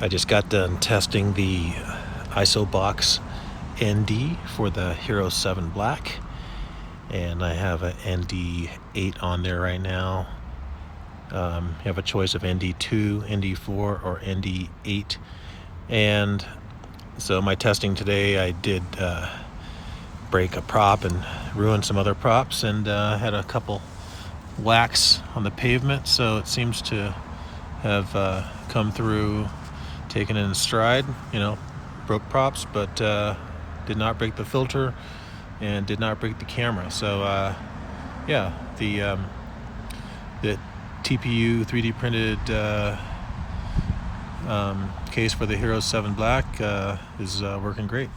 I just got done testing the IsoBox ND for the Hero 7 Black, and I have an ND8 on there right now. You have a choice of ND2, ND4, or ND8. And so my testing today, I did break a prop and ruin some other props, and had a couple whacks on the pavement, so it seems to have come through, taken it in stride. Broke props, but did not break the filter and did not break the camera. So yeah, the TPU 3D printed case for the Hero 7 Black is working great.